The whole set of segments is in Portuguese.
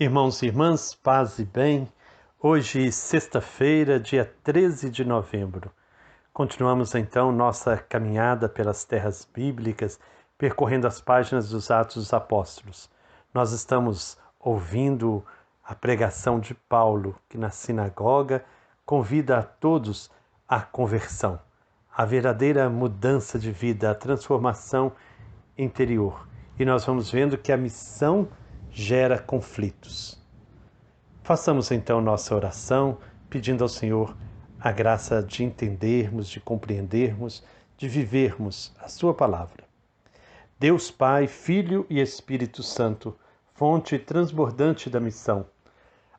Irmãos e irmãs, paz e bem. Hoje, sexta-feira, dia 13 de novembro. Continuamos então nossa caminhada pelas terras bíblicas, percorrendo as páginas dos Atos dos Apóstolos. Nós estamos ouvindo a pregação de Paulo, que na sinagoga convida a todos à conversão, à verdadeira mudança de vida, à transformação interior. E nós vamos vendo que a missão gera conflitos. Façamos então nossa oração, pedindo ao Senhor a graça de entendermos, de compreendermos, de vivermos a Sua palavra. Deus Pai, Filho e Espírito Santo, fonte transbordante da missão,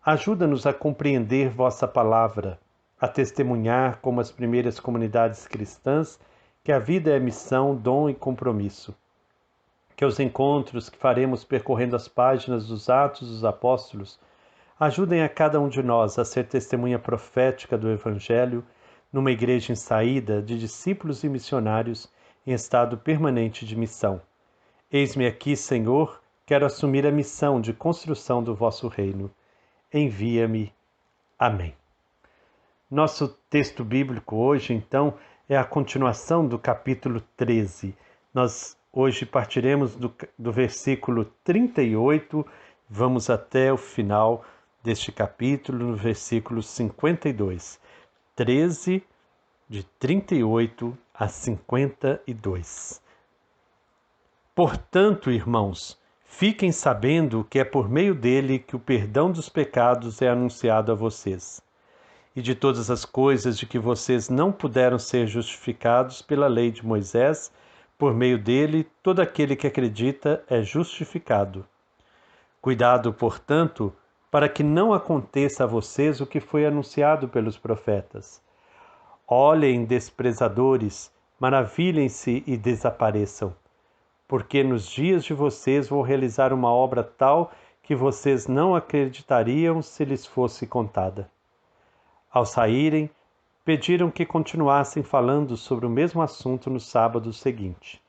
ajuda-nos a compreender vossa palavra, a testemunhar como as primeiras comunidades cristãs que a vida é missão, dom e compromisso. Que os encontros que faremos percorrendo as páginas dos Atos dos Apóstolos ajudem a cada um de nós a ser testemunha profética do Evangelho numa igreja em saída de discípulos e missionários em estado permanente de missão. Eis-me aqui, Senhor, quero assumir a missão de construção do vosso reino. Envia-me. Amém. Nosso texto bíblico hoje, então, é a continuação do capítulo 13. Nós hoje partiremos do versículo 38, vamos até o final deste capítulo, no versículo 52. 13, de 38 a 52. Portanto, irmãos, fiquem sabendo que é por meio dele que o perdão dos pecados é anunciado a vocês. E de todas as coisas de que vocês não puderam ser justificados pela lei de Moisés, por meio dele, todo aquele que acredita é justificado. Cuidado, portanto, para que não aconteça a vocês o que foi anunciado pelos profetas. Olhem, desprezadores, maravilhem-se e desapareçam, porque nos dias de vocês vou realizar uma obra tal que vocês não acreditariam se lhes fosse contada. Ao saírem, pediram que continuassem falando sobre o mesmo assunto no sábado seguinte.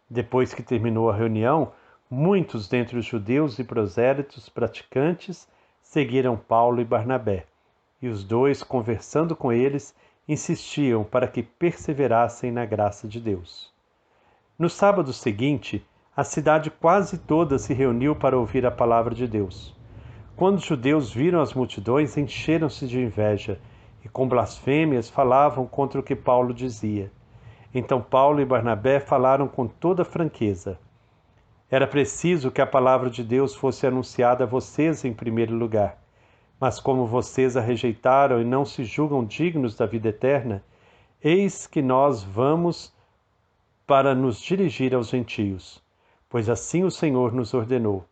Depois que terminou a reunião, muitos dentre os judeus e prosélitos praticantes seguiram Paulo e Barnabé, e os dois, conversando com eles, insistiam para que perseverassem na graça de Deus. No sábado seguinte, a cidade quase toda se reuniu para ouvir a palavra de Deus. Quando os judeus viram as multidões, encheram-se de inveja e com blasfêmias falavam contra o que Paulo dizia. Então Paulo e Barnabé falaram com toda franqueza. Era preciso que a palavra de Deus fosse anunciada a vocês em primeiro lugar. Mas como vocês a rejeitaram e não se julgam dignos da vida eterna, eis que nós vamos para nos dirigir aos gentios, pois assim o Senhor nos ordenou.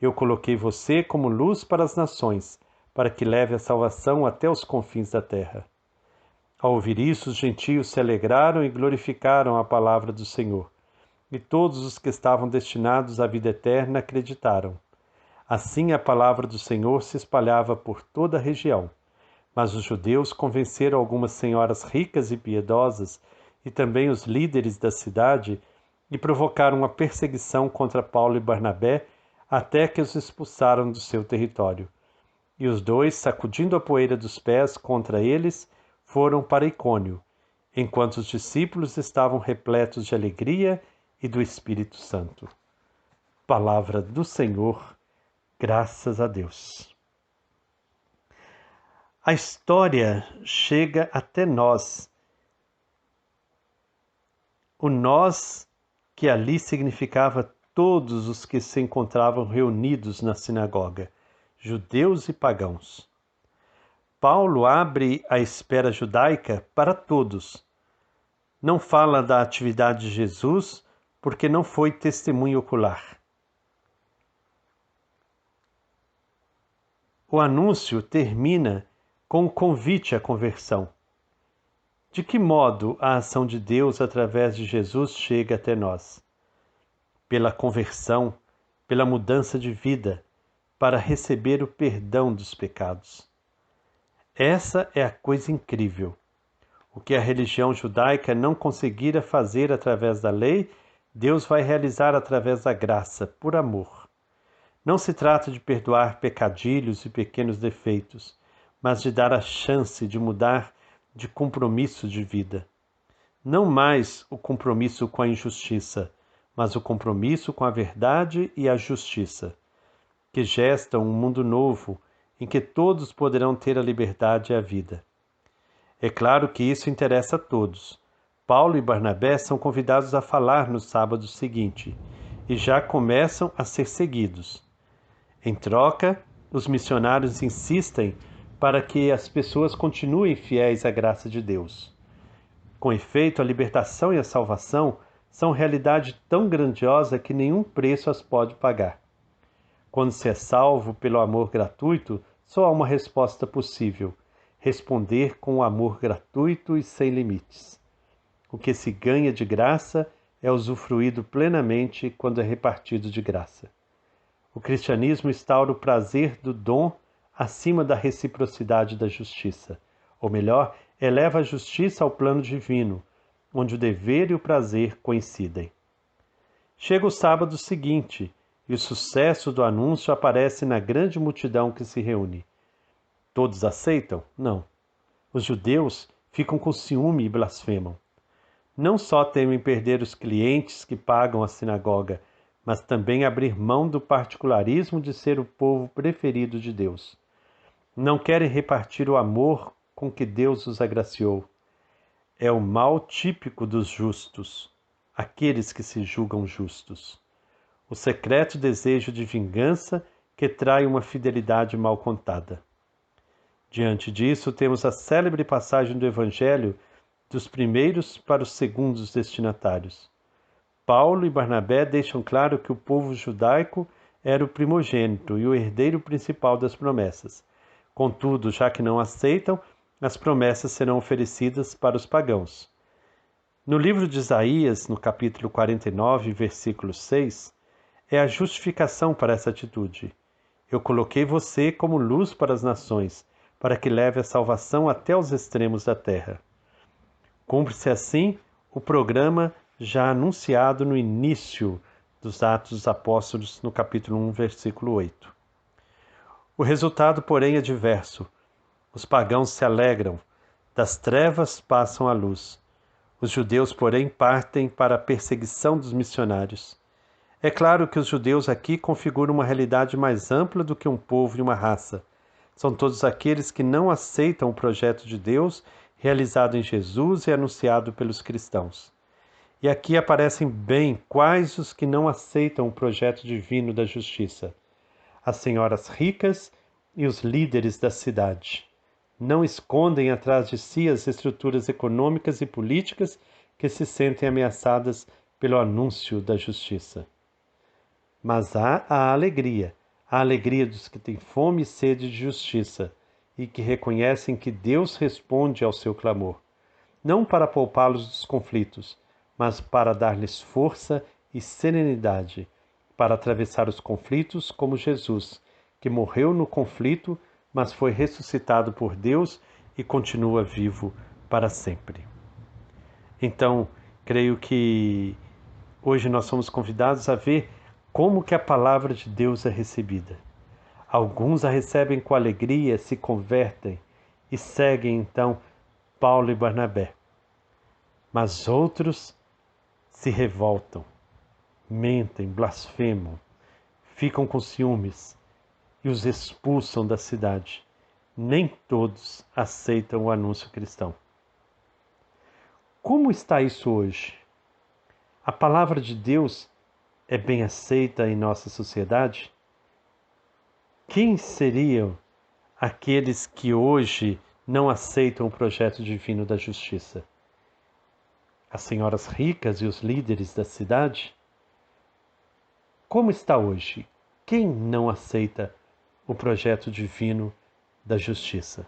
Eu coloquei você como luz para as nações, para que leve a salvação até os confins da terra. Ao ouvir isso, os gentios se alegraram e glorificaram a palavra do Senhor. E todos os que estavam destinados à vida eterna acreditaram. Assim a palavra do Senhor se espalhava por toda a região. Mas os judeus convenceram algumas senhoras ricas e piedosas e também os líderes da cidade e provocaram uma perseguição contra Paulo e Barnabé até que os expulsaram do seu território. E os dois, sacudindo a poeira dos pés contra eles, foram para Icônio, enquanto os discípulos estavam repletos de alegria e do Espírito Santo. Palavra do Senhor, graças a Deus. A história chega até nós. O nós que ali significava todos os que se encontravam reunidos na sinagoga, judeus e pagãos. Paulo abre a esfera judaica para todos. Não fala da atividade de Jesus, porque não foi testemunho ocular. O anúncio termina com o convite à conversão. De que modo a ação de Deus através de Jesus chega até nós? Pela conversão, pela mudança de vida, para receber o perdão dos pecados. Essa é a coisa incrível. O que a religião judaica não conseguira fazer através da lei, Deus vai realizar através da graça, por amor. Não se trata de perdoar pecadilhos e pequenos defeitos, mas de dar a chance de mudar de compromisso de vida. Não mais o compromisso com a injustiça, mas o compromisso com a verdade e a justiça, que gestam um mundo novo em que todos poderão ter a liberdade e a vida. É claro que isso interessa a todos. Paulo e Barnabé são convidados a falar no sábado seguinte e já começam a ser seguidos. Em troca, os missionários insistem para que as pessoas continuem fiéis à graça de Deus. Com efeito, a libertação e a salvação são realidade tão grandiosa que nenhum preço as pode pagar. Quando se é salvo pelo amor gratuito, só há uma resposta possível: responder com o amor gratuito e sem limites. O que se ganha de graça é usufruído plenamente quando é repartido de graça. O cristianismo instaura o prazer do dom acima da reciprocidade da justiça. Ou melhor, eleva a justiça ao plano divino, onde o dever e o prazer coincidem. Chega o sábado seguinte e o sucesso do anúncio aparece na grande multidão que se reúne. Todos aceitam? Não. Os judeus ficam com ciúme e blasfemam. Não só temem perder os clientes que pagam a sinagoga, mas também abrir mão do particularismo de ser o povo preferido de Deus. Não querem repartir o amor com que Deus os agraciou. É o mal típico dos justos, aqueles que se julgam justos. O secreto desejo de vingança que trai uma fidelidade mal contada. Diante disso, temos a célebre passagem do Evangelho dos primeiros para os segundos destinatários. Paulo e Barnabé deixam claro que o povo judaico era o primogênito e o herdeiro principal das promessas. Contudo, já que não aceitam, as promessas serão oferecidas para os pagãos. No livro de Isaías, no capítulo 49, versículo 6, é a justificação para essa atitude. Eu coloquei você como luz para as nações, para que leve a salvação até os extremos da terra. Cumpre-se assim o programa já anunciado no início dos Atos dos Apóstolos, no capítulo 1, versículo 8. O resultado, porém, é diverso. Os pagãos se alegram, das trevas passam à luz. Os judeus, porém, partem para a perseguição dos missionários. É claro que os judeus aqui configuram uma realidade mais ampla do que um povo e uma raça. São todos aqueles que não aceitam o projeto de Deus realizado em Jesus e anunciado pelos cristãos. E aqui aparecem bem quais os que não aceitam o projeto divino da justiça: as senhoras ricas e os líderes da cidade. Não escondem atrás de si as estruturas econômicas e políticas que se sentem ameaçadas pelo anúncio da justiça. Mas há a alegria dos que têm fome e sede de justiça e que reconhecem que Deus responde ao seu clamor, não para poupá-los dos conflitos, mas para dar-lhes força e serenidade para atravessar os conflitos como Jesus, que morreu no conflito, mas foi ressuscitado por Deus e continua vivo para sempre. Então, creio que hoje nós somos convidados a ver como que a palavra de Deus é recebida. Alguns a recebem com alegria, se convertem e seguem então Paulo e Barnabé. Mas outros se revoltam, mentem, blasfemam, ficam com ciúmes e os expulsam da cidade. Nem todos aceitam o anúncio cristão. Como está isso hoje? A palavra de Deus é bem aceita em nossa sociedade? Quem seriam aqueles que hoje não aceitam o projeto divino da justiça? As senhoras ricas e os líderes da cidade? Como está hoje? Quem não aceita o projeto divino da justiça?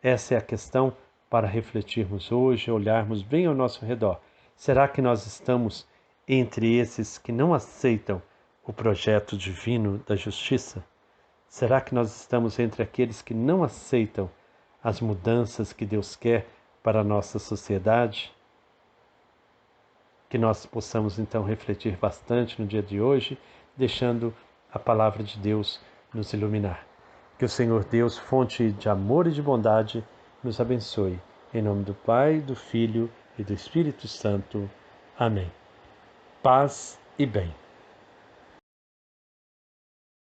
Essa é a questão para refletirmos hoje, olharmos bem ao nosso redor. Será que nós estamos entre esses que não aceitam o projeto divino da justiça? Será que nós estamos entre aqueles que não aceitam as mudanças que Deus quer para a nossa sociedade? Que nós possamos então refletir bastante no dia de hoje, deixando a palavra de Deus nos iluminar. Que o Senhor Deus, fonte de amor e de bondade, nos abençoe. Em nome do Pai, do Filho e do Espírito Santo. Amém. Paz e bem.